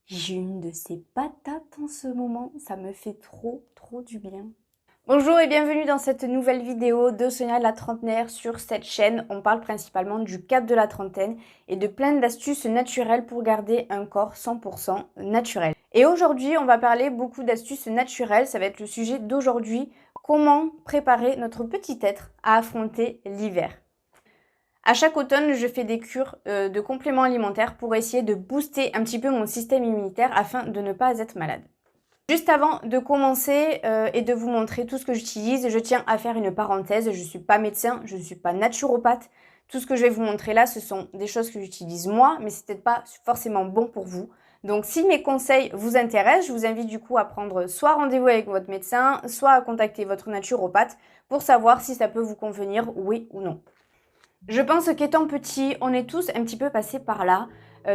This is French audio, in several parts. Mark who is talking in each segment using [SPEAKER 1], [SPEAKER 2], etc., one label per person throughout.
[SPEAKER 1] J'ai une de ces patates en ce moment, ça me fait trop du bien. Bonjour et bienvenue dans cette nouvelle vidéo de Sonia la trentenaire. Sur cette chaîne, on parle principalement du cap de la trentaine et de plein d'astuces naturelles pour garder un corps 100% naturel. Et aujourd'hui, on va parler beaucoup d'astuces naturelles, ça va être le sujet d'aujourd'hui, comment préparer notre petit être à affronter l'hiver. À chaque automne, je fais des cures de compléments alimentaires pour essayer de booster un petit peu mon système immunitaire afin de ne pas être malade. Juste avant de commencer et de vous montrer tout ce que j'utilise, je tiens à faire une parenthèse. Je ne suis pas médecin, je ne suis pas naturopathe. Tout ce que je vais vous montrer là, ce sont des choses que j'utilise moi, mais c'est peut-être pas forcément bon pour vous. Donc si mes conseils vous intéressent, je vous invite du coup à prendre soit rendez-vous avec votre médecin, soit à contacter votre naturopathe pour savoir si ça peut vous convenir, oui ou non. Je pense qu'étant petit, on est tous un petit peu passés par là.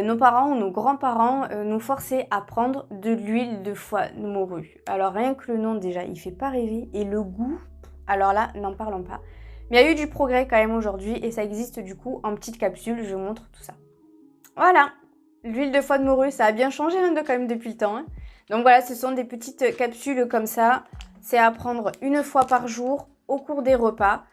[SPEAKER 1] Nos parents ou nos grands-parents nous forçaient à prendre de l'huile de foie de morue. Alors rien que le nom déjà, il fait pas rêver. Et le goût, alors là, n'en parlons pas. Mais il y a eu du progrès quand même aujourd'hui et ça existe du coup en petites capsules. Je vous montre tout ça. Voilà, l'huile de foie de morue, ça a bien changé quand même depuis le temps. Hein. Donc voilà, ce sont des petites capsules comme ça. C'est à prendre une fois par jour au cours des repas.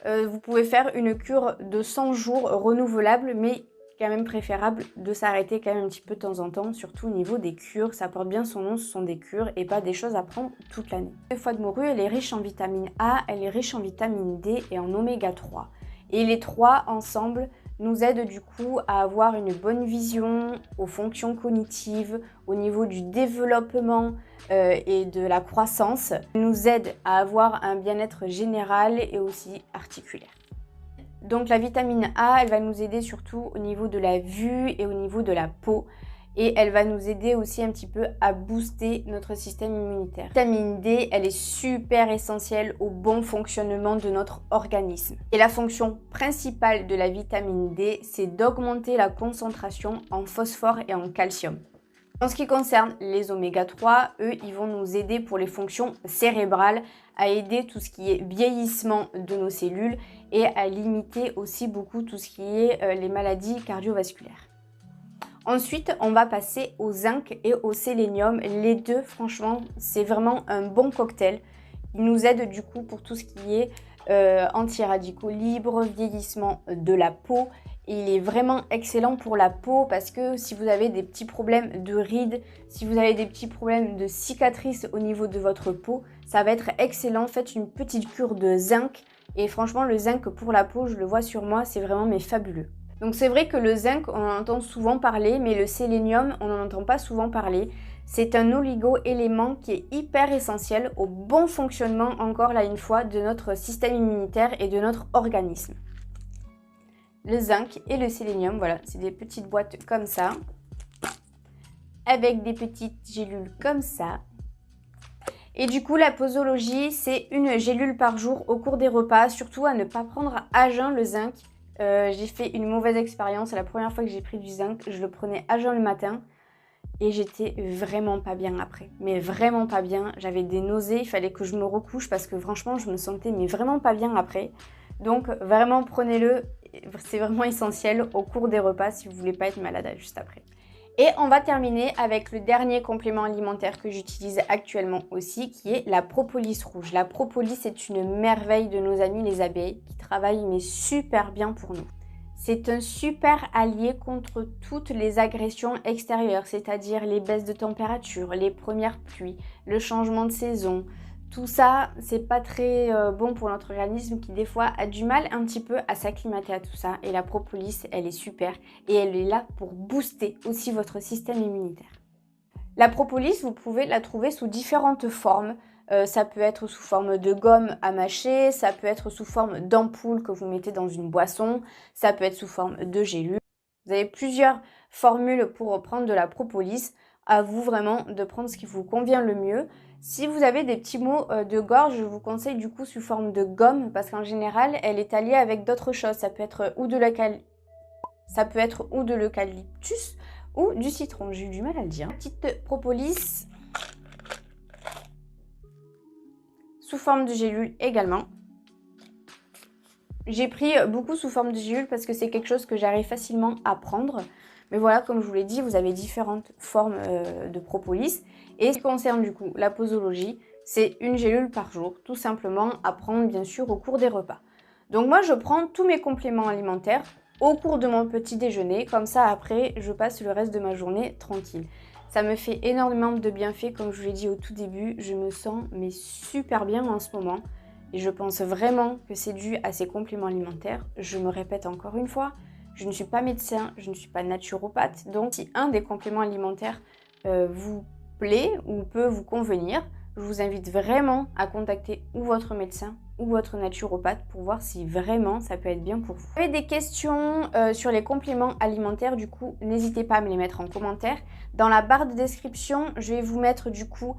[SPEAKER 1] Vous pouvez faire une cure de 100 jours renouvelable, mais quand même préférable de s'arrêter quand même un petit peu de temps en temps, surtout au niveau des cures. Ça porte bien son nom, ce sont des cures et pas des choses à prendre toute l'année. La foie de morue, elle est riche en vitamine A, elle est riche en vitamine D et en oméga 3. Et les trois ensemble nous aident du coup à avoir une bonne vision aux fonctions cognitives, au niveau du développement et de la croissance, nous aident à avoir un bien-être général et aussi articulaire. Donc la vitamine A, elle va nous aider surtout au niveau de la vue et au niveau de la peau. Et elle va nous aider aussi un petit peu à booster notre système immunitaire. La vitamine D, elle est super essentielle au bon fonctionnement de notre organisme. Et la fonction principale de la vitamine D, c'est d'augmenter la concentration en phosphore et en calcium. En ce qui concerne les oméga 3, eux, ils vont nous aider pour les fonctions cérébrales, à aider tout ce qui est vieillissement de nos cellules et à limiter aussi beaucoup tout ce qui est les maladies cardiovasculaires. Ensuite, on va passer au zinc et au sélénium. Les deux, franchement, c'est vraiment un bon cocktail. Ils nous aident du coup pour tout ce qui est anti-radicaux libres, vieillissement de la peau. Et il est vraiment excellent pour la peau parce que si vous avez des petits problèmes de rides, si vous avez des petits problèmes de cicatrices au niveau de votre peau, ça va être excellent. Faites une petite cure de zinc. Et franchement, le zinc pour la peau, je le vois sur moi, c'est vraiment fabuleux. Donc c'est vrai que le zinc, on en entend souvent parler, mais le sélénium, on n'en entend pas souvent parler. C'est un oligo-élément qui est hyper essentiel au bon fonctionnement, encore là une fois, de notre système immunitaire et de notre organisme. Le zinc et le sélénium, voilà, c'est des petites boîtes comme ça, avec des petites gélules comme ça. Et du coup, la posologie, c'est une gélule par jour au cours des repas, surtout à ne pas prendre à jeun le zinc. J'ai fait une mauvaise expérience. La première fois que j'ai pris du zinc, je le prenais à jeun le matin et j'étais vraiment pas bien après. Mais vraiment pas bien. J'avais des nausées, il fallait que je me recouche parce que franchement, je me sentais vraiment pas bien après. Donc vraiment, prenez-le. C'est vraiment essentiel au cours des repas si vous voulez pas être malade juste après. Et on va terminer avec le dernier complément alimentaire que j'utilise actuellement aussi, qui est la propolis rouge. La propolis est une merveille de nos amis les abeilles qui travaillent mais super bien pour nous. C'est un super allié contre toutes les agressions extérieures, c'est-à-dire les baisses de température, les premières pluies, le changement de saison. Tout ça, c'est pas très bon pour notre organisme qui des fois a du mal un petit peu à s'acclimater à tout ça. Et la propolis, elle est super et elle est là pour booster aussi votre système immunitaire. La propolis, vous pouvez la trouver sous différentes formes. Ça peut être sous forme de gomme à mâcher, ça peut être sous forme d'ampoule que vous mettez dans une boisson, ça peut être sous forme de gélule. Vous avez plusieurs formules pour prendre de la propolis. À vous vraiment de prendre ce qui vous convient le mieux. Si vous avez des petits maux de gorge, je vous conseille du coup sous forme de gomme parce qu'en général, elle est alliée avec d'autres choses. Ça peut être ou de l'eucalyptus ou du citron. J'ai eu du mal à le dire. Petite propolis sous forme de gélule également. J'ai pris beaucoup sous forme de gélule parce que c'est quelque chose que j'arrive facilement à prendre. Mais voilà, comme je vous l'ai dit, vous avez différentes formes de propolis. Et ce qui concerne du coup la posologie, c'est une gélule par jour, tout simplement à prendre bien sûr au cours des repas. Donc moi, je prends tous mes compléments alimentaires au cours de mon petit déjeuner, comme ça après, je passe le reste de ma journée tranquille. Ça me fait énormément de bienfaits, comme je vous l'ai dit au tout début, je me sens mais super bien en ce moment. Et je pense vraiment que c'est dû à ces compléments alimentaires. Je me répète encore une fois, je ne suis pas médecin, je ne suis pas naturopathe. Donc si un des compléments alimentaires vous plaît ou peut vous convenir, je vous invite vraiment à contacter ou votre médecin ou votre naturopathe pour voir si vraiment ça peut être bien pour vous. Si vous avez des questions sur les compléments alimentaires, du coup, n'hésitez pas à me les mettre en commentaire. Dans la barre de description, je vais vous mettre du coup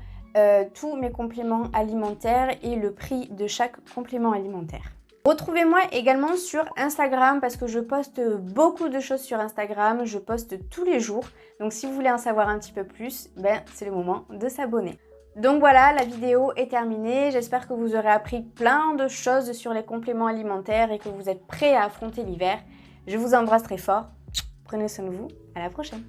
[SPEAKER 1] tous mes compléments alimentaires et le prix de chaque complément alimentaire. Retrouvez-moi également sur Instagram parce que je poste beaucoup de choses sur Instagram, je poste tous les jours. Donc si vous voulez en savoir un petit peu plus, c'est le moment de s'abonner. Donc voilà, la vidéo est terminée. J'espère que vous aurez appris plein de choses sur les compléments alimentaires et que vous êtes prêts à affronter l'hiver. Je vous embrasse très fort. Prenez soin de vous. À la prochaine.